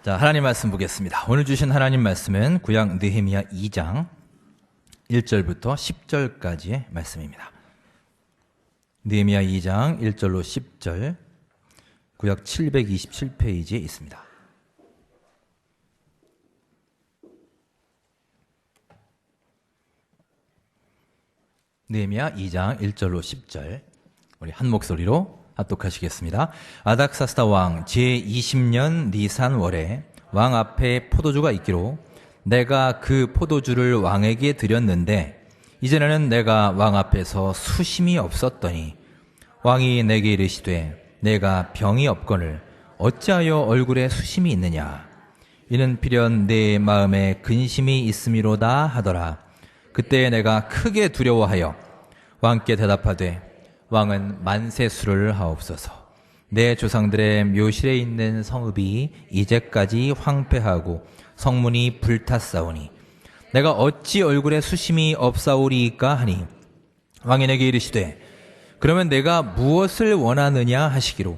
자, 하나님 말씀 보겠습니다. 오늘 주신 하나님 말씀은 구약 느헤미야 2장 1절부터 10절까지의 말씀입니다. 느헤미야 2장 1절로 10절, 구약 727페이지에 있습니다. 느헤미야 2장 1절로 10절, 우리 한 목소리로 합독하시겠습니다. 아닥사스다 왕 제20년 니산 월에 왕 앞에 포도주가 있기로 내가 그 포도주를 왕에게 드렸는데 이전에는 내가 왕 앞에서 수심이 없었더니 왕이 내게 이르시되 내가 병이 없거늘 어찌하여 얼굴에 수심이 있느냐 이는 필연 내 마음에 근심이 있음이로다 하더라. 그때 내가 크게 두려워하여 왕께 대답하되 왕은 만세수를 하옵소서. 내 조상들의 묘실에 있는 성읍이 이제까지 황폐하고 성문이 불탔사오니 내가 어찌 얼굴에 수심이 없사오리이까 하니 왕이 내게 이르시되 그러면 내가 무엇을 원하느냐 하시기로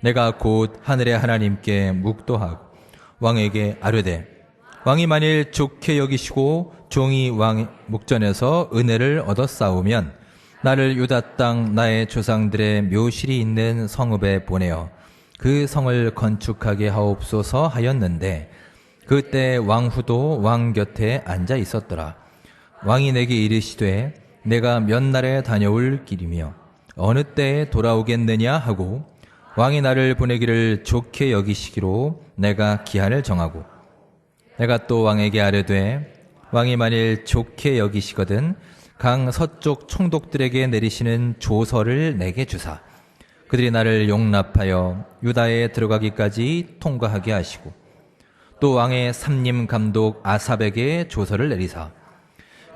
내가 곧 하늘의 하나님께 묵도하고 왕에게 아뢰되 왕이 만일 좋게 여기시고 종이 왕의 목전에서 은혜를 얻었사오면 나를 유다 땅 나의 조상들의 묘실이 있는 성읍에 보내어 그 성을 건축하게 하옵소서 하였는데 그때 왕후도 왕 곁에 앉아 있었더라. 왕이 내게 이르시되 내가 몇 날에 다녀올 길이며 어느 때에 돌아오겠느냐 하고 왕이 나를 보내기를 좋게 여기시기로 내가 기한을 정하고 내가 또 왕에게 아뢰되 왕이 만일 좋게 여기시거든 강 서쪽 총독들에게 내리시는 조서를 내게 주사 그들이 나를 용납하여 유다에 들어가기까지 통과하게 하시고 또 왕의 삼림 감독 아삽에게 조서를 내리사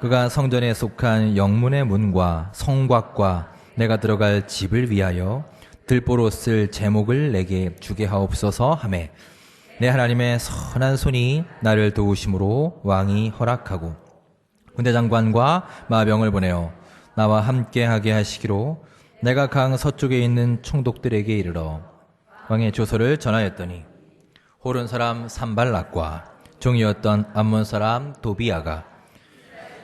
그가 성전에 속한 영문의 문과 성곽과 내가 들어갈 집을 위하여 들보로 쓸 제목을 내게 주게 하옵소서 하매 내 하나님의 선한 손이 나를 도우심으로 왕이 허락하고 군대장관과 마병을 보내어 나와 함께하게 하시기로 내가 강 서쪽에 있는 총독들에게 이르러 왕의 조서를 전하였더니 호른 사람 산발락과 종이었던 암몬 사람 도비아가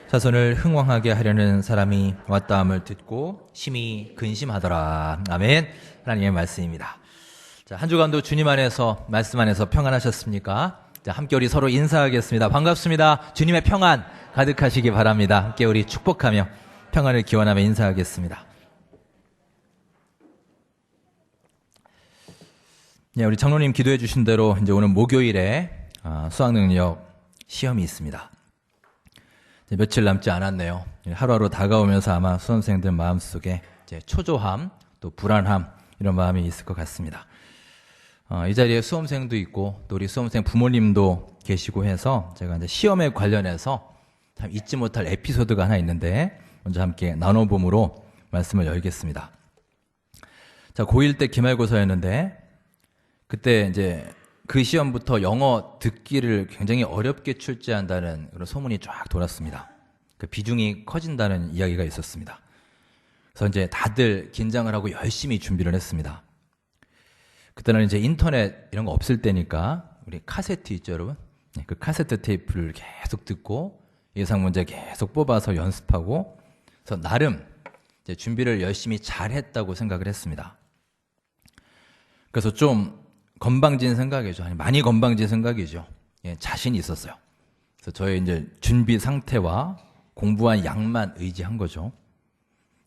자손을 흥왕하게 하려는 사람이 왔다함을 듣고 심히 근심하더라. 아멘. 하나님의 말씀입니다. 자, 한 주간도 주님 안에서 말씀 안에서 평안하셨습니까? 자, 함께 우리 서로 인사하겠습니다. 반갑습니다. 주님의 평안 가득하시기 바랍니다. 함께 우리 축복하며 평안을 기원하며 인사하겠습니다. 네, 우리 장로님 기도해 주신 대로 이제 오늘 목요일에 수학능력 시험이 있습니다. 이제 며칠 남지 않았네요. 하루하루 다가오면서 아마 수험생들 마음속에 이제 초조함 또 불안함 이런 마음이 있을 것 같습니다. 이 자리에 수험생도 있고 또 우리 수험생 부모님도 계시고 해서 제가 이제 시험에 관련해서 참 잊지 못할 에피소드가 하나 있는데 먼저 함께 나눠봄으로 말씀을 열겠습니다. 자, 고1 때 기말고사였는데 그때 이제 그 시험부터 영어 듣기를 굉장히 어렵게 출제한다는 그런 소문이 쫙 돌았습니다. 그 비중이 커진다는 이야기가 있었습니다. 그래서 이제 다들 긴장을 하고 열심히 준비를 했습니다. 그때는 이제 인터넷 이런 거 없을 때니까 우리 카세트 있죠, 여러분? 그 카세트 테이프를 계속 듣고 예상 문제 계속 뽑아서 연습하고 그래서 나름 이제 준비를 열심히 잘했다고 생각을 했습니다. 그래서 좀 건방진 생각이죠. 아니, 많이 건방진 생각이죠. 예, 자신이 있었어요. 그래서 저의 이제 준비 상태와 공부한 양만 의지한 거죠.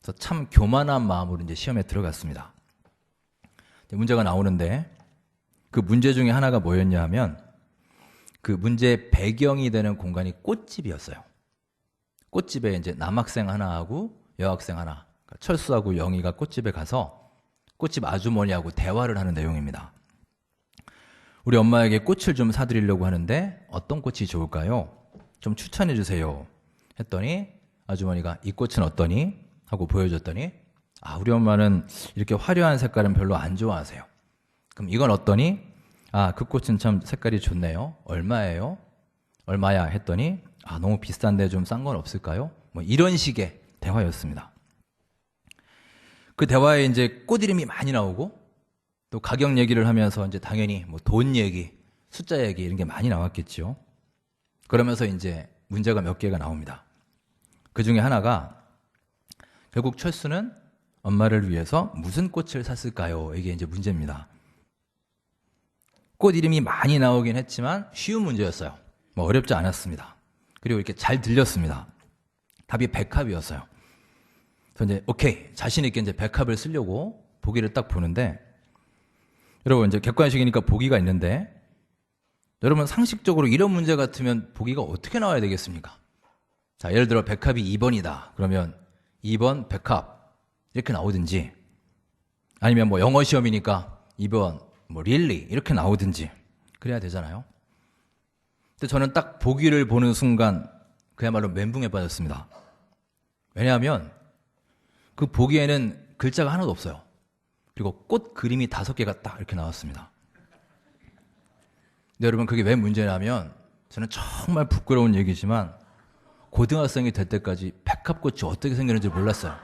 그래서 참 교만한 마음으로 이제 시험에 들어갔습니다. 문제가 나오는데 그 문제 중에 하나가 뭐였냐 하면 그 문제의 배경이 되는 공간이 꽃집이었어요. 꽃집에 이제 남학생 하나하고 여학생 하나, 그러니까 철수하고 영희가 꽃집에 가서 꽃집 아주머니하고 대화를 하는 내용입니다. 우리 엄마에게 꽃을 좀 사드리려고 하는데 어떤 꽃이 좋을까요? 좀 추천해 주세요. 했더니 아주머니가 이 꽃은 어떠니? 하고 보여줬더니 우리 엄마는 이렇게 화려한 색깔은 별로 안 좋아하세요. 그럼 이건 어떠니? 그 꽃은 참 색깔이 좋네요. 얼마예요? 얼마야? 했더니 너무 비싼데 좀 싼 건 없을까요? 뭐 이런 식의 대화였습니다. 그 대화에 이제 꽃 이름이 많이 나오고 또 가격 얘기를 하면서 이제 당연히 뭐 돈 얘기, 숫자 얘기 이런 게 많이 나왔겠죠. 그러면서 이제 문제가 몇 개가 나옵니다. 그 중에 하나가 결국 철수는 엄마를 위해서 무슨 꽃을 샀을까요? 이게 이제 문제입니다. 꽃 이름이 많이 나오긴 했지만 쉬운 문제였어요. 뭐 어렵지 않았습니다. 그리고 이렇게 잘 들렸습니다. 답이 백합이었어요. 그래서 이제 오케이 자신 있게 이제 백합을 쓰려고 보기를 딱 보는데, 여러분 이제 객관식이니까 보기가 있는데, 여러분 상식적으로 이런 문제 같으면 보기가 어떻게 나와야 되겠습니까? 자, 예를 들어 백합이 2번이다. 그러면 2번 백합 이렇게 나오든지, 아니면 뭐 영어 시험이니까 2번 뭐 릴리 이렇게 나오든지 그래야 되잖아요. 근데 저는 딱 보기를 보는 순간 그야말로 멘붕에 빠졌습니다. 왜냐하면 그 보기에는 글자가 하나도 없어요. 그리고 꽃 그림이 5개가 딱 이렇게 나왔습니다. 근데 여러분 그게 왜 문제냐면, 저는 정말 부끄러운 얘기지만 고등학생이 될 때까지 백합꽃이 어떻게 생기는지 몰랐어요.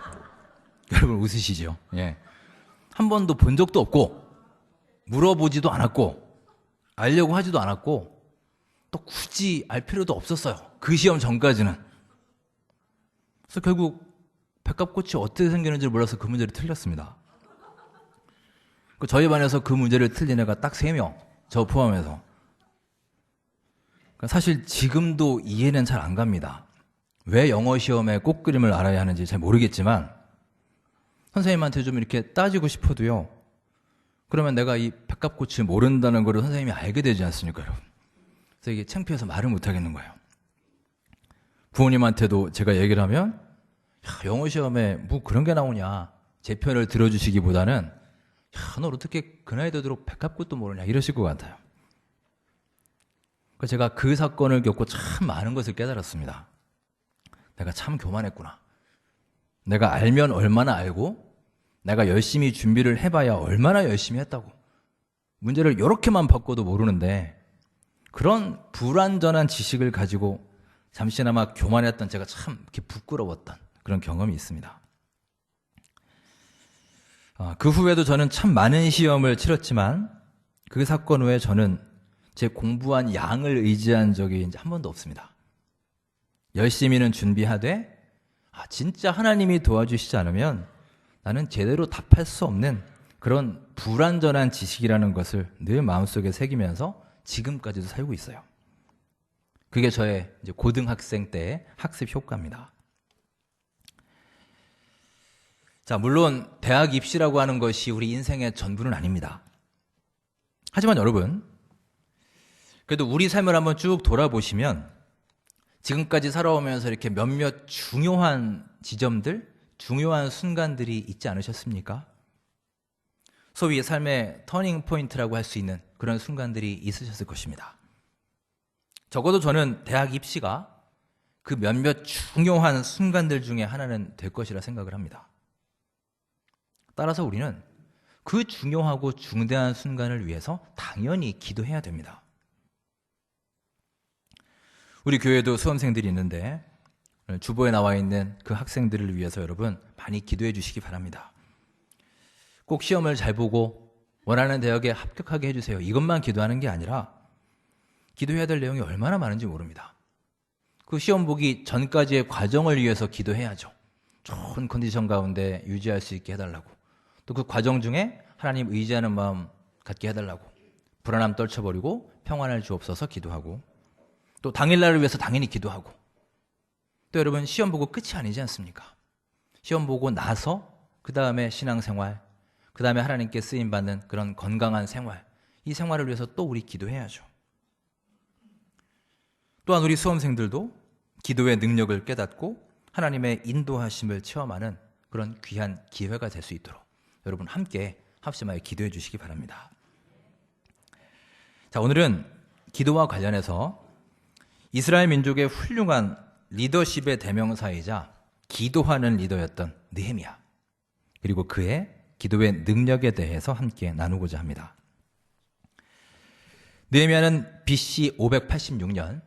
여러분 웃으시죠? 예. 한 번도 본 적도 없고 물어보지도 않았고 알려고 하지도 않았고 또 굳이 알 필요도 없었어요. 그 시험 전까지는. 그래서 결국 백합꽃이 어떻게 생기는지 몰라서 그 문제를 틀렸습니다. 저희 반에서 그 문제를 틀린 애가 딱 3명, 저 포함해서. 사실 지금도 이해는 잘 안 갑니다. 왜 영어 시험에 꽃 그림을 알아야 하는지 잘 모르겠지만 선생님한테 좀 이렇게 따지고 싶어도요, 그러면 내가 이 백합꽃을 모른다는 걸 선생님이 알게 되지 않습니까, 여러분? 그래서 이게 창피해서 말을 못 하겠는 거예요. 부모님한테도 제가 얘기를 하면, 야, 영어 시험에 뭐 그런 게 나오냐, 제 편을 들어주시기보다는 야, 너 어떻게 그 나이 되도록 백합꽃도 모르냐 이러실 것 같아요. 그래서 제가 그 사건을 겪고 참 많은 것을 깨달았습니다. 내가 참 교만했구나. 내가 알면 얼마나 알고, 내가 열심히 준비를 해봐야 얼마나 열심히 했다고. 문제를 이렇게만 바꿔도 모르는데 그런 불완전한 지식을 가지고 잠시나마 교만했던 제가 참 이렇게 부끄러웠던 그런 경험이 있습니다. 그 후에도 저는 참 많은 시험을 치렀지만 그 사건 후에 저는 제 공부한 양을 의지한 적이 이제 한 번도 없습니다. 열심히는 준비하되 진짜 하나님이 도와주시지 않으면 나는 제대로 답할 수 없는 그런 불완전한 지식이라는 것을 늘 마음속에 새기면서 지금까지도 살고 있어요. 그게 저의 이제 고등학생 때의 학습 효과입니다. 자, 물론 대학 입시라고 하는 것이 우리 인생의 전부는 아닙니다. 하지만 여러분, 그래도 우리 삶을 한번 쭉 돌아보시면 지금까지 살아오면서 이렇게 몇몇 중요한 지점들, 중요한 순간들이 있지 않으셨습니까? 소위 삶의 터닝 포인트라고 할 수 있는 그런 순간들이 있으셨을 것입니다. 적어도 저는 대학 입시가 그 몇몇 중요한 순간들 중에 하나는 될 것이라 생각을 합니다. 따라서 우리는 그 중요하고 중대한 순간을 위해서 당연히 기도해야 됩니다. 우리 교회도 수험생들이 있는데 주보에 나와 있는 그 학생들을 위해서 여러분 많이 기도해 주시기 바랍니다. 꼭 시험을 잘 보고 원하는 대학에 합격하게 해주세요. 이것만 기도하는 게 아니라 기도해야 될 내용이 얼마나 많은지 모릅니다. 그 시험 보기 전까지의 과정을 위해서 기도해야죠. 좋은 컨디션 가운데 유지할 수 있게 해달라고. 또 그 과정 중에 하나님 의지하는 마음 갖게 해달라고. 불안함 떨쳐버리고 평안을 주옵소서 기도하고, 또 당일날을 위해서 당연히 기도하고, 또 여러분 시험 보고 끝이 아니지 않습니까? 시험 보고 나서 그 다음에 신앙생활, 그 다음에 하나님께 쓰임받는 그런 건강한 생활, 이 생활을 위해서 또 우리 기도해야죠. 또한 우리 수험생들도 기도의 능력을 깨닫고 하나님의 인도하심을 체험하는 그런 귀한 기회가 될 수 있도록 여러분 함께 합심하여 기도해 주시기 바랍니다. 자, 오늘은 기도와 관련해서 이스라엘 민족의 훌륭한 리더십의 대명사이자 기도하는 리더였던 느헤미야, 그리고 그의 기도의 능력에 대해서 함께 나누고자 합니다. 느헤미야는 BC 586년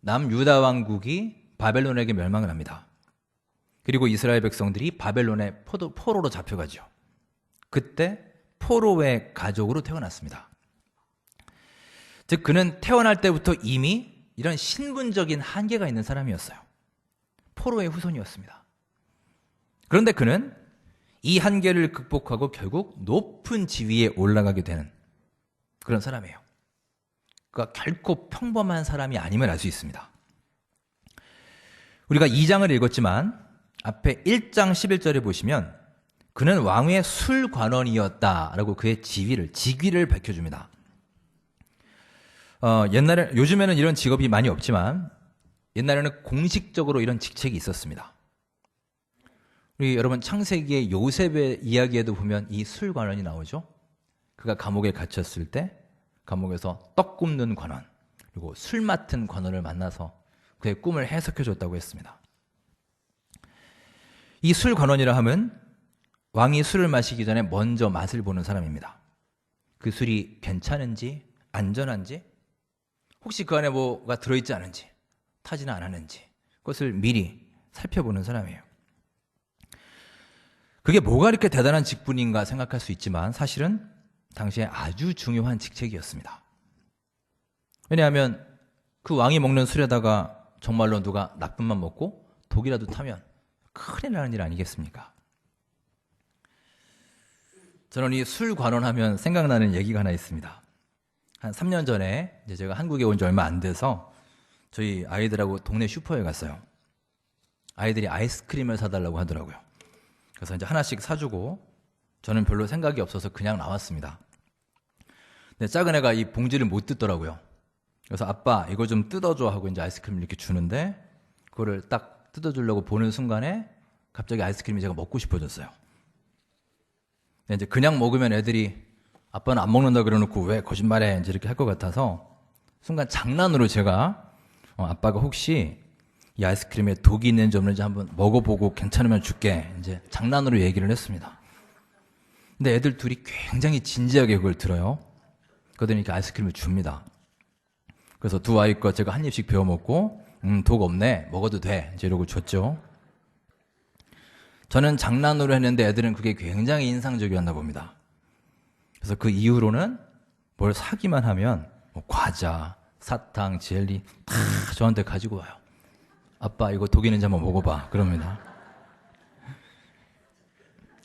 남유다 왕국이 바벨론에게 멸망을 합니다. 그리고 이스라엘 백성들이 바벨론의 포로로 잡혀가죠. 그때 포로의 가족으로 태어났습니다. 즉 그는 태어날 때부터 이미 이런 신분적인 한계가 있는 사람이었어요. 포로의 후손이었습니다. 그런데 그는 이 한계를 극복하고 결국 높은 지위에 올라가게 되는 그런 사람이에요. 그가 결코 평범한 사람이 아님을 알 수 있습니다. 우리가 2장을 읽었지만 앞에 1장 11절에 보시면 그는 왕의 술관원이었다라고 그의 직위를 밝혀줍니다. 요즘에는 이런 직업이 많이 없지만 옛날에는 공식적으로 이런 직책이 있었습니다. 우리 여러분 창세기의 요셉의 이야기에도 보면 이 술관원이 나오죠. 그가 감옥에 갇혔을 때 감옥에서 떡 굽는 관원 그리고 술 맡은 관원을 만나서 그의 꿈을 해석해 줬다고 했습니다. 이 술관원이라 함은 왕이 술을 마시기 전에 먼저 맛을 보는 사람입니다. 그 술이 괜찮은지 안전한지 혹시 그 안에 뭐가 들어있지 않은지 타지는 않았는지 그것을 미리 살펴보는 사람이에요. 그게 뭐가 이렇게 대단한 직분인가 생각할 수 있지만 사실은 당시에 아주 중요한 직책이었습니다. 왜냐하면 그 왕이 먹는 술에다가 정말로 누가 나쁜 맘 먹고 독이라도 타면 큰일 나는 일 아니겠습니까? 저는 이 술관원하면 생각나는 얘기가 하나 있습니다. 한 3년 전에 이제 제가 한국에 온 지 얼마 안 돼서 저희 아이들하고 동네 슈퍼에 갔어요. 아이들이 아이스크림을 사달라고 하더라고요. 그래서 이제 하나씩 사주고 저는 별로 생각이 없어서 그냥 나왔습니다. 근데 작은 애가 이 봉지를 못 뜯더라고요. 그래서 아빠 이거 좀 뜯어줘 하고 이제 아이스크림을 이렇게 주는데 그거를 딱 뜯어주려고 보는 순간에 갑자기 아이스크림이 제가 먹고 싶어졌어요. 근데 이제 그냥 먹으면 애들이 아빠는 안 먹는다 그래놓고 왜 거짓말해 이제 이렇게 할 것 같아서 순간 장난으로 제가 아빠가 혹시 이 아이스크림에 독이 있는지 없는지 한번 먹어보고 괜찮으면 줄게 이제 장난으로 얘기를 했습니다. 근데 애들 둘이 굉장히 진지하게 그걸 들어요. 그러더니 이렇게 아이스크림을 줍니다. 그래서 두 아이 거 제가 한 입씩 베어 먹고 독 없네 먹어도 돼 이제 이러고 줬죠. 저는 장난으로 했는데 애들은 그게 굉장히 인상적이었나 봅니다. 그래서 그 이후로는 뭘 사기만 하면 뭐 과자, 사탕, 젤리 다 저한테 가지고 와요. 아빠 이거 독 있는지 한번 먹어봐 그럽니다.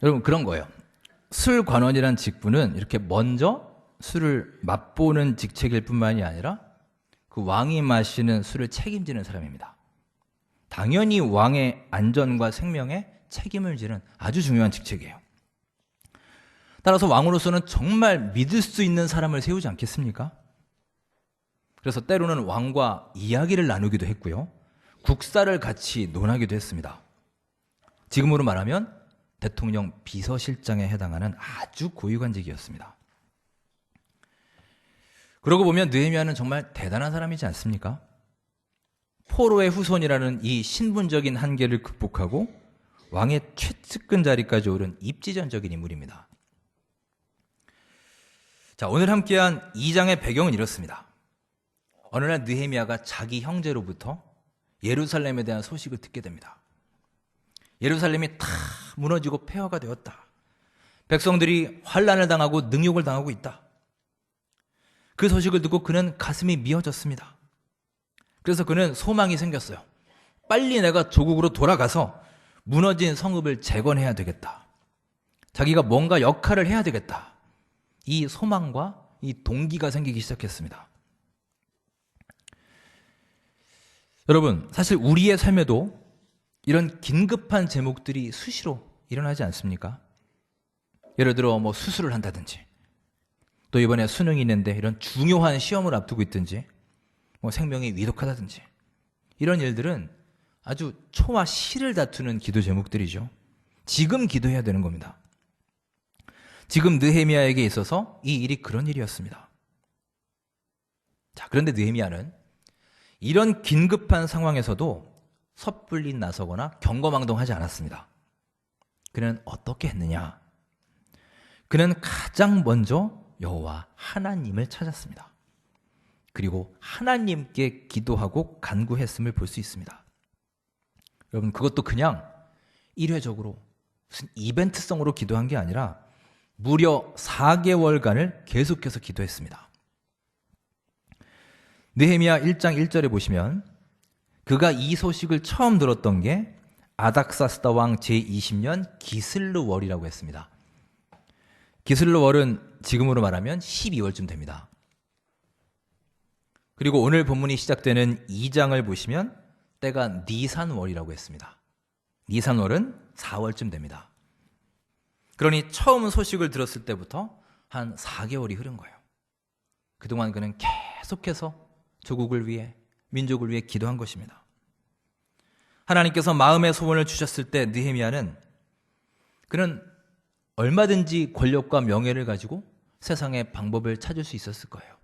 여러분 그런 거예요. 술관원이란 직분은 이렇게 먼저 술을 맛보는 직책일 뿐만이 아니라 그 왕이 마시는 술을 책임지는 사람입니다. 당연히 왕의 안전과 생명에 책임을 지는 아주 중요한 직책이에요. 따라서 왕으로서는 정말 믿을 수 있는 사람을 세우지 않겠습니까? 그래서 때로는 왕과 이야기를 나누기도 했고요. 국사를 같이 논하기도 했습니다. 지금으로 말하면 대통령 비서실장에 해당하는 아주 고위관직이었습니다. 그러고 보면 느헤미야는 정말 대단한 사람이지 않습니까? 포로의 후손이라는 이 신분적인 한계를 극복하고 왕의 최측근 자리까지 오른 입지전적인 인물입니다. 자, 오늘 함께한 2장의 배경은 이렇습니다. 어느 날 느헤미야가 자기 형제로부터 예루살렘에 대한 소식을 듣게 됩니다. 예루살렘이 다 무너지고 폐허가 되었다. 백성들이 환난을 당하고 능욕을 당하고 있다. 그 소식을 듣고 그는 가슴이 미어졌습니다. 그래서 그는 소망이 생겼어요. 빨리 내가 조국으로 돌아가서 무너진 성읍을 재건해야 되겠다. 자기가 뭔가 역할을 해야 되겠다. 이 소망과 이 동기가 생기기 시작했습니다. 여러분, 사실 우리의 삶에도 이런 긴급한 제목들이 수시로 일어나지 않습니까? 예를 들어 뭐 수술을 한다든지 또 이번에 수능이 있는데 이런 중요한 시험을 앞두고 있든지 뭐 생명이 위독하다든지 이런 일들은 아주 초와 시를 다투는 기도 제목들이죠. 지금 기도해야 되는 겁니다. 지금 느헤미야에게 있어서 이 일이 그런 일이었습니다. 자, 그런데 느헤미야는 이런 긴급한 상황에서도 섣불리 나서거나 경거망동하지 않았습니다. 그는 어떻게 했느냐? 그는 가장 먼저 여호와 하나님을 찾았습니다. 그리고 하나님께 기도하고 간구했음을 볼 수 있습니다. 여러분, 그것도 그냥 일회적으로 무슨 이벤트성으로 기도한 게 아니라 무려 4개월간을 계속해서 기도했습니다. 느헤미야 1장 1절에 보시면 그가 이 소식을 처음 들었던 게 아닥사스다 왕 제20년 기슬르월이라고 했습니다. 기슬르월은 지금으로 말하면 12월쯤 됩니다. 그리고 오늘 본문이 시작되는 2장을 보시면 때가 니산월이라고 했습니다. 니산월은 4월쯤 됩니다. 그러니 처음 소식을 들었을 때부터 한 4개월이 흐른 거예요. 그동안 그는 계속해서 조국을 위해, 민족을 위해 기도한 것입니다. 하나님께서 마음의 소원을 주셨을 때 느헤미야는 그는 얼마든지 권력과 명예를 가지고 세상의 방법을 찾을 수 있었을 거예요.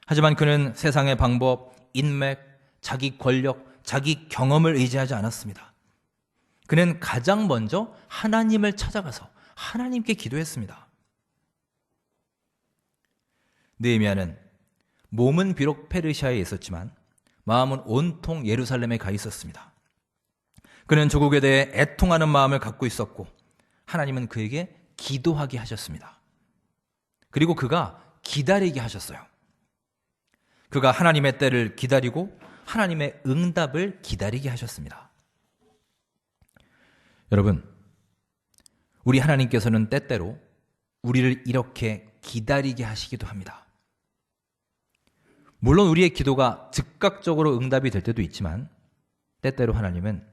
하지만 그는 세상의 방법, 인맥, 자기 권력, 자기 경험을 의지하지 않았습니다. 그는 가장 먼저 하나님을 찾아가서 하나님께 기도했습니다. 느헤미야는 몸은 비록 페르시아에 있었지만 마음은 온통 예루살렘에 가 있었습니다. 그는 조국에 대해 애통하는 마음을 갖고 있었고 하나님은 그에게 기도하게 하셨습니다. 그리고 그가 기다리게 하셨어요. 그가 하나님의 때를 기다리고 하나님의 응답을 기다리게 하셨습니다. 여러분, 우리 하나님께서는 때때로 우리를 이렇게 기다리게 하시기도 합니다. 물론 우리의 기도가 즉각적으로 응답이 될 때도 있지만 때때로 하나님은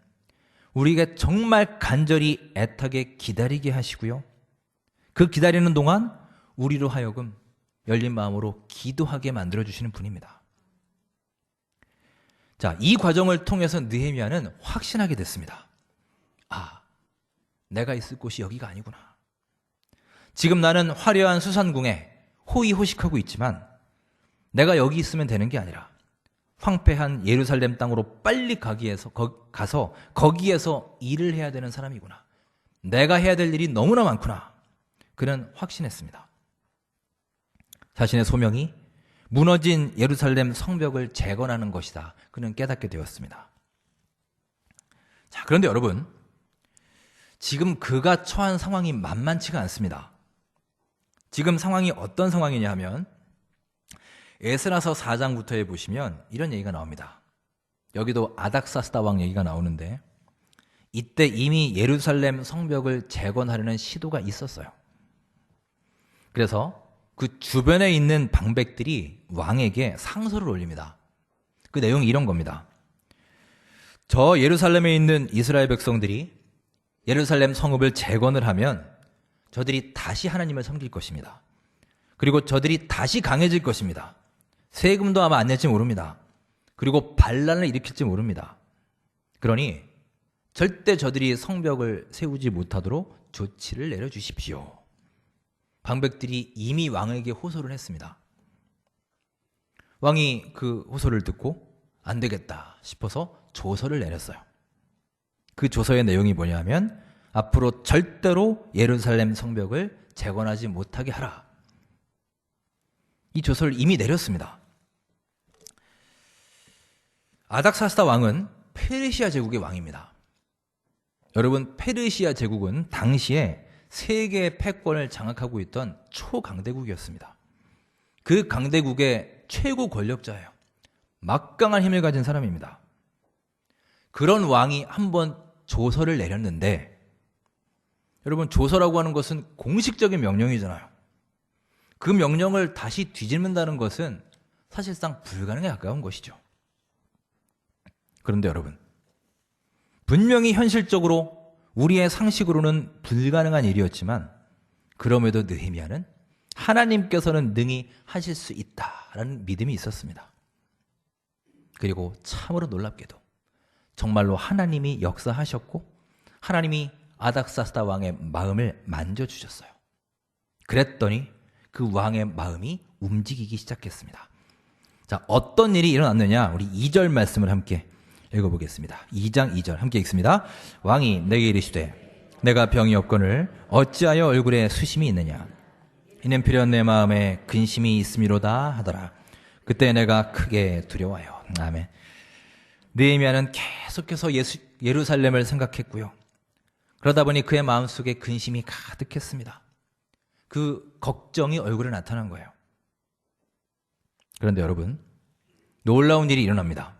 우리에게 정말 간절히 애타게 기다리게 하시고요. 그 기다리는 동안 우리로 하여금 열린 마음으로 기도하게 만들어주시는 분입니다. 자, 이 과정을 통해서 느헤미야는 확신하게 됐습니다. 아, 내가 있을 곳이 여기가 아니구나. 지금 나는 화려한 수산궁에 호의호식하고 있지만 내가 여기 있으면 되는 게 아니라 황폐한 예루살렘 땅으로 빨리 가서 거기에서 일을 해야 되는 사람이구나. 내가 해야 될 일이 너무나 많구나. 그는 확신했습니다. 자신의 소명이 무너진 예루살렘 성벽을 재건하는 것이다. 그는 깨닫게 되었습니다. 자, 그런데 여러분, 지금 그가 처한 상황이 만만치가 않습니다. 지금 상황이 어떤 상황이냐 하면 에스라서 4장부터에 보시면 이런 얘기가 나옵니다. 여기도 아닥사스다 왕 얘기가 나오는데 이때 이미 예루살렘 성벽을 재건하려는 시도가 있었어요. 그래서 그 주변에 있는 방백들이 왕에게 상소를 올립니다. 그 내용이 이런 겁니다. 저 예루살렘에 있는 이스라엘 백성들이 예루살렘 성읍을 재건을 하면 저들이 다시 하나님을 섬길 것입니다. 그리고 저들이 다시 강해질 것입니다. 세금도 아마 안 낼지 모릅니다. 그리고 반란을 일으킬지 모릅니다. 그러니 절대 저들이 성벽을 세우지 못하도록 조치를 내려주십시오. 방백들이 이미 왕에게 호소를 했습니다. 왕이 그 호소를 듣고 안 되겠다 싶어서 조서를 내렸어요. 그 조서의 내용이 뭐냐면 앞으로 절대로 예루살렘 성벽을 재건하지 못하게 하라. 이 조서를 이미 내렸습니다. 아닥사스다 왕은 페르시아 제국의 왕입니다. 여러분, 페르시아 제국은 당시에 세계의 패권을 장악하고 있던 초강대국이었습니다. 그 강대국의 최고 권력자예요. 막강한 힘을 가진 사람입니다. 그런 왕이 한번 조서를 내렸는데, 여러분, 조서라고 하는 것은 공식적인 명령이잖아요. 그 명령을 다시 뒤집는다는 것은 사실상 불가능에 가까운 것이죠. 그런데 여러분, 분명히 현실적으로 우리의 상식으로는 불가능한 일이었지만 그럼에도 느헤미야는 하나님께서는 능히 하실 수 있다라는 믿음이 있었습니다. 그리고 참으로 놀랍게도 정말로 하나님이 역사하셨고 하나님이 아닥사스다 왕의 마음을 만져주셨어요. 그랬더니 그 왕의 마음이 움직이기 시작했습니다. 자, 어떤 일이 일어났느냐? 우리 2절 말씀을 함께 읽어보겠습니다. 2장 2절 함께 읽습니다. 왕이 내게 이르시되 내가 병이 없거늘 어찌하여 얼굴에 수심이 있느냐? 이는 필연 내 마음에 근심이 있음이로다 하더라. 그때 내가 크게 두려워요. 아멘. 느헤미야는 계속해서 예루살렘을 생각했고요. 그러다 보니 그의 마음속에 근심이 가득했습니다. 그 걱정이 얼굴에 나타난 거예요. 그런데 여러분, 놀라운 일이 일어납니다.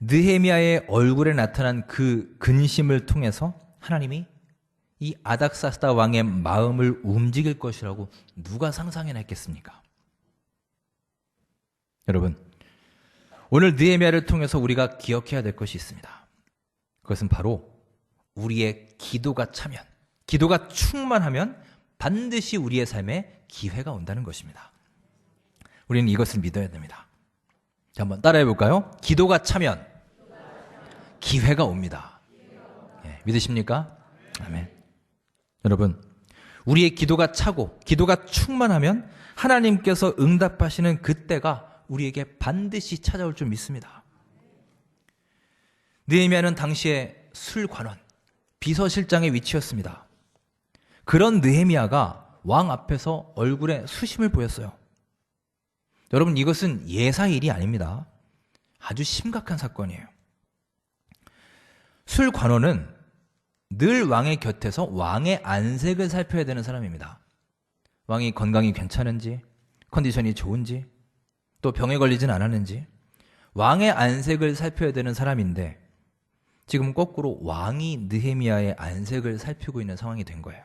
느헤미야의 얼굴에 나타난 그 근심을 통해서 하나님이 이 아닥사스다 왕의 마음을 움직일 것이라고 누가 상상해나 했겠습니까? 여러분, 오늘 느헤미야를 통해서 우리가 기억해야 될 것이 있습니다. 그것은 바로 우리의 기도가 차면, 기도가 충만하면 반드시 우리의 삶에 기회가 온다는 것입니다. 우리는 이것을 믿어야 됩니다. 자, 한번 따라해 볼까요? 기도가 차면 기회가 옵니다. 네, 믿으십니까? 아멘. 여러분, 우리의 기도가 차고 기도가 충만하면 하나님께서 응답하시는 그때가 우리에게 반드시 찾아올 줄 믿습니다. 느헤미야는 당시에 술관원, 비서실장의 위치였습니다. 그런 느헤미야가 왕 앞에서 얼굴에 수심을 보였어요. 여러분, 이것은 예사의 일이 아닙니다. 아주 심각한 사건이에요. 술관원은 늘 왕의 곁에서 왕의 안색을 살펴야 되는 사람입니다. 왕이 건강이 괜찮은지, 컨디션이 좋은지, 또 병에 걸리진 않았는지 왕의 안색을 살펴야 되는 사람인데 지금 거꾸로 왕이 느헤미야의 안색을 살피고 있는 상황이 된 거예요.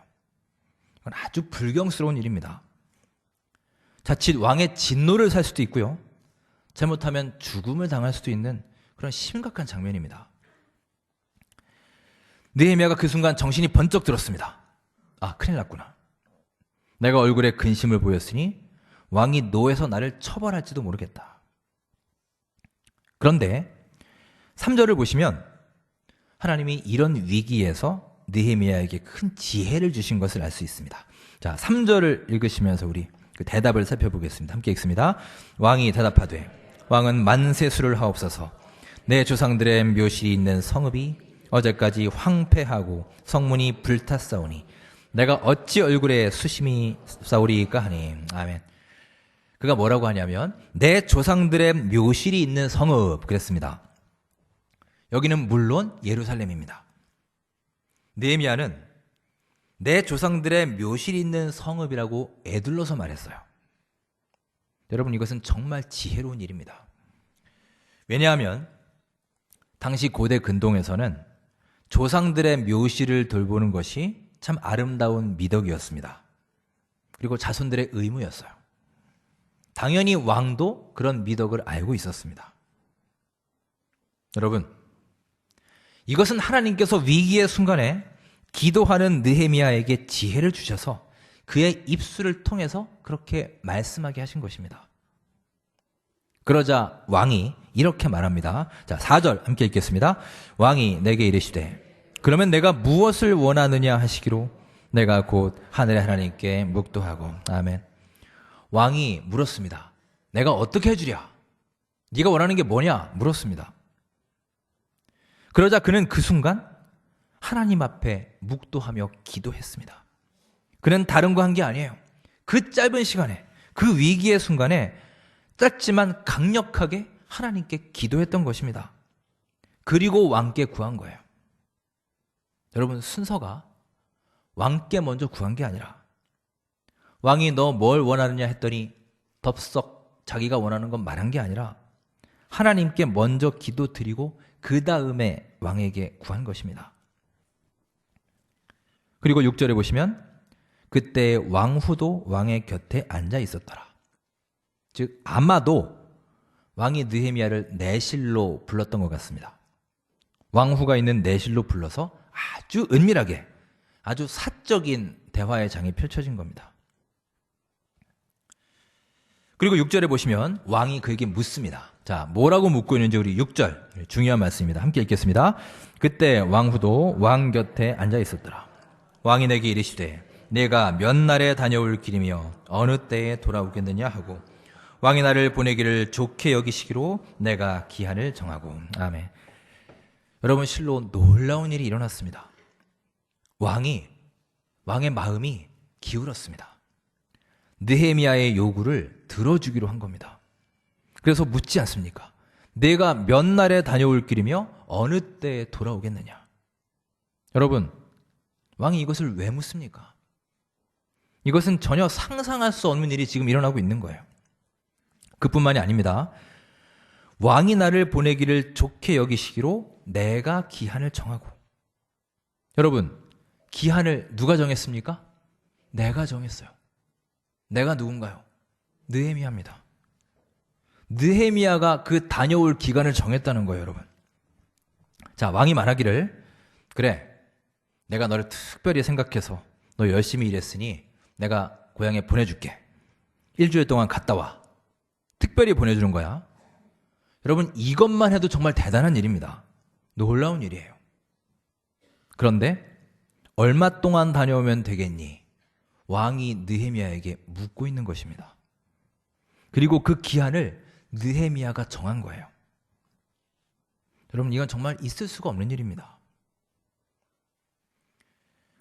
이건 아주 불경스러운 일입니다. 자칫 왕의 진노를 살 수도 있고요. 잘못하면 죽음을 당할 수도 있는 그런 심각한 장면입니다. 느헤미야가 그 순간 정신이 번쩍 들었습니다. 아, 큰일 났구나. 내가 얼굴에 근심을 보였으니 왕이 노해서 나를 처벌할지도 모르겠다. 그런데 3절을 보시면 하나님이 이런 위기에서 느헤미야에게 큰 지혜를 주신 것을 알 수 있습니다. 자, 3절을 읽으시면서 우리 그 대답을 살펴보겠습니다. 함께 읽습니다. 왕이 대답하되 왕은 만세수를 하옵소서. 내 조상들의 묘실이 있는 성읍이 어제까지 황폐하고 성문이 불탔사오니 내가 어찌 얼굴에 수심이 싸우리까 하니. 아멘. 그가 뭐라고 하냐면 내 조상들의 묘실이 있는 성읍 그랬습니다. 여기는 물론 예루살렘입니다. 느헤미야는 내 조상들의 묘실이 있는 성읍이라고 애둘러서 말했어요. 여러분, 이것은 정말 지혜로운 일입니다. 왜냐하면 당시 고대 근동에서는 조상들의 묘실을 돌보는 것이 참 아름다운 미덕이었습니다. 그리고 자손들의 의무였어요. 당연히 왕도 그런 미덕을 알고 있었습니다. 여러분, 이것은 하나님께서 위기의 순간에 기도하는 느헤미야에게 지혜를 주셔서 그의 입술을 통해서 그렇게 말씀하게 하신 것입니다. 그러자 왕이 이렇게 말합니다. 자, 4절 함께 읽겠습니다. 왕이 내게 이르시되 그러면 내가 무엇을 원하느냐 하시기로 내가 곧 하늘의 하나님께 묵도하고. 아멘. 왕이 물었습니다. 내가 어떻게 해주랴? 네가 원하는 게 뭐냐? 물었습니다. 그러자 그는 그 순간 하나님 앞에 묵도하며 기도했습니다. 그는 다른 거 한 게 아니에요. 그 짧은 시간에, 그 위기의 순간에 짧지만 강력하게 하나님께 기도했던 것입니다. 그리고 왕께 구한 거예요. 여러분, 순서가 왕께 먼저 구한 게 아니라 왕이 너 뭘 원하느냐 했더니 덥석 자기가 원하는 건 말한 게 아니라 하나님께 먼저 기도 드리고 그 다음에 왕에게 구한 것입니다. 그리고 6절에 보시면 그때 왕후도 왕의 곁에 앉아 있었더라. 즉 아마도 왕이 느헤미야를 내실로 불렀던 것 같습니다. 왕후가 있는 내실로 불러서 아주 은밀하게 아주 사적인 대화의 장이 펼쳐진 겁니다. 그리고 6절에 보시면 왕이 그에게 묻습니다. 자, 뭐라고 묻고 있는지 우리 6절 중요한 말씀입니다. 함께 읽겠습니다. 그때 왕후도 왕 곁에 앉아 있었더라. 왕이 내게 이르시되 내가 몇 날에 다녀올 길이며 어느 때에 돌아오겠느냐 하고 왕이 나를 보내기를 좋게 여기시기로 내가 기한을 정하고. 아멘. 여러분, 실로 놀라운 일이 일어났습니다. 왕의 마음이 기울었습니다. 느헤미야의 요구를 들어주기로 한 겁니다. 그래서 묻지 않습니까? 내가 몇 날에 다녀올 길이며 어느 때에 돌아오겠느냐. 여러분, 왕이 이것을 왜 묻습니까? 이것은 전혀 상상할 수 없는 일이 지금 일어나고 있는 거예요. 그뿐만이 아닙니다. 왕이 나를 보내기를 좋게 여기시기로 내가 기한을 정하고. 여러분, 기한을 누가 정했습니까? 내가 정했어요. 내가 누군가요? 느헤미야입니다. 느헤미야가 그 다녀올 기간을 정했다는 거예요, 여러분. 자, 왕이 말하기를, 그래, 내가 너를 특별히 생각해서 너 열심히 일했으니 내가 고향에 보내줄게. 일주일 동안 갔다 와. 특별히 보내주는 거야. 여러분, 이것만 해도 정말 대단한 일입니다. 놀라운 일이에요. 그런데 얼마 동안 다녀오면 되겠니? 왕이 느헤미야에게 묻고 있는 것입니다. 그리고 그 기한을 느헤미야가 정한 거예요. 여러분, 이건 정말 있을 수가 없는 일입니다.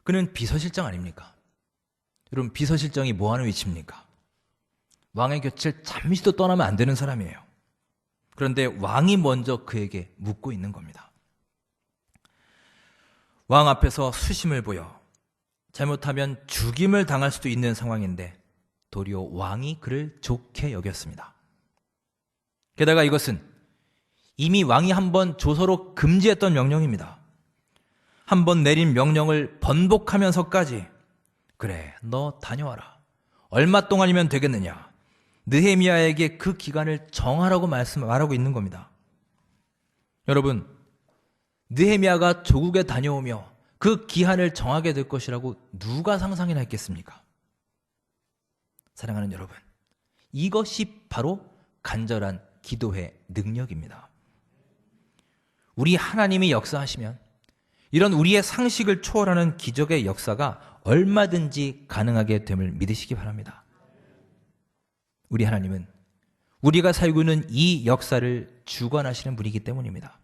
그는 비서실장 아닙니까? 여러분, 비서실장이 뭐 하는 위치입니까? 왕의 곁을 잠시도 떠나면 안 되는 사람이에요. 그런데 왕이 먼저 그에게 묻고 있는 겁니다. 왕 앞에서 수심을 보여 잘못하면 죽임을 당할 수도 있는 상황인데 도리어 왕이 그를 좋게 여겼습니다. 게다가 이것은 이미 왕이 한번 조서로 금지했던 명령입니다. 한번 내린 명령을 번복하면서까지, 그래, 너 다녀와라. 얼마 동안이면 되겠느냐. 느헤미야에게 그 기간을 정하라고 말하고 있는 겁니다. 여러분, 느헤미야가 조국에 다녀오며 그 기한을 정하게 될 것이라고 누가 상상이나 했겠습니까? 사랑하는 여러분, 이것이 바로 간절한 기도의 능력입니다. 우리 하나님이 역사하시면 이런 우리의 상식을 초월하는 기적의 역사가 얼마든지 가능하게 됨을 믿으시기 바랍니다. 우리 하나님은 우리가 살고 있는 이 역사를 주관하시는 분이기 때문입니다.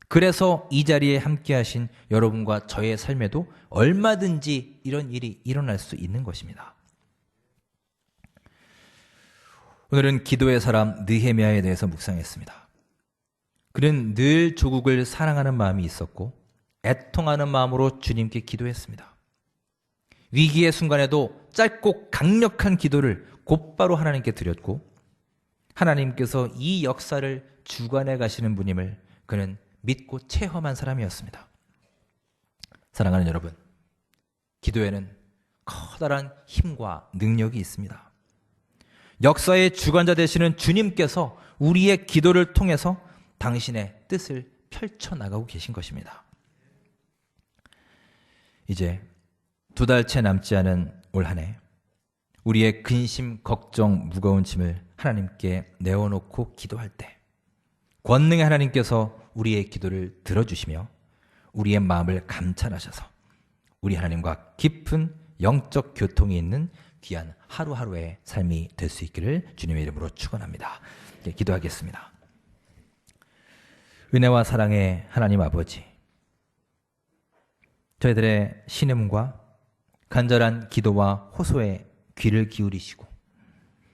그래서 이 자리에 함께 하신 여러분과 저의 삶에도 얼마든지 이런 일이 일어날 수 있는 것입니다. 오늘은 기도의 사람 느헤미야에 대해서 묵상했습니다. 그는 늘 조국을 사랑하는 마음이 있었고 애통하는 마음으로 주님께 기도했습니다. 위기의 순간에도 짧고 강력한 기도를 곧바로 하나님께 드렸고 하나님께서 이 역사를 주관해 가시는 분임을 그는 믿고 체험한 사람이었습니다. 사랑하는 여러분, 기도에는 커다란 힘과 능력이 있습니다. 역사의 주관자 되시는 주님께서 우리의 기도를 통해서 당신의 뜻을 펼쳐나가고 계신 것입니다. 이제 2달째 남지 않은 올 한 해, 우리의 근심, 걱정, 무거운 짐을 하나님께 내어놓고 기도할 때 권능의 하나님께서 우리의 기도를 들어주시며 우리의 마음을 감찰하셔서 우리 하나님과 깊은 영적 교통이 있는 귀한 하루하루의 삶이 될 수 있기를 주님의 이름으로 축원합니다. 기도하겠습니다. 은혜와 사랑의 하나님 아버지, 저희들의 신음과 간절한 기도와 호소에 귀를 기울이시고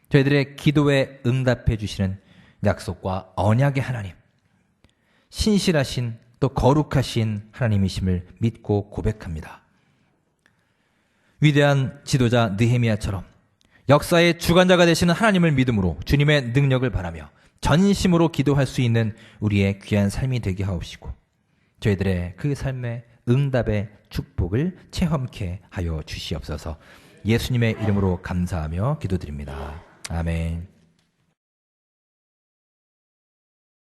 저희들의 기도에 응답해 주시는 약속과 언약의 하나님, 신실하신 또 거룩하신 하나님이심을 믿고 고백합니다. 위대한 지도자 느헤미야처럼 역사의 주관자가 되시는 하나님을 믿음으로 주님의 능력을 바라며 전심으로 기도할 수 있는 우리의 귀한 삶이 되게 하옵시고 저희들의 그 삶의 응답의 축복을 체험케 하여 주시옵소서. 예수님의 이름으로 감사하며 기도드립니다. 아멘.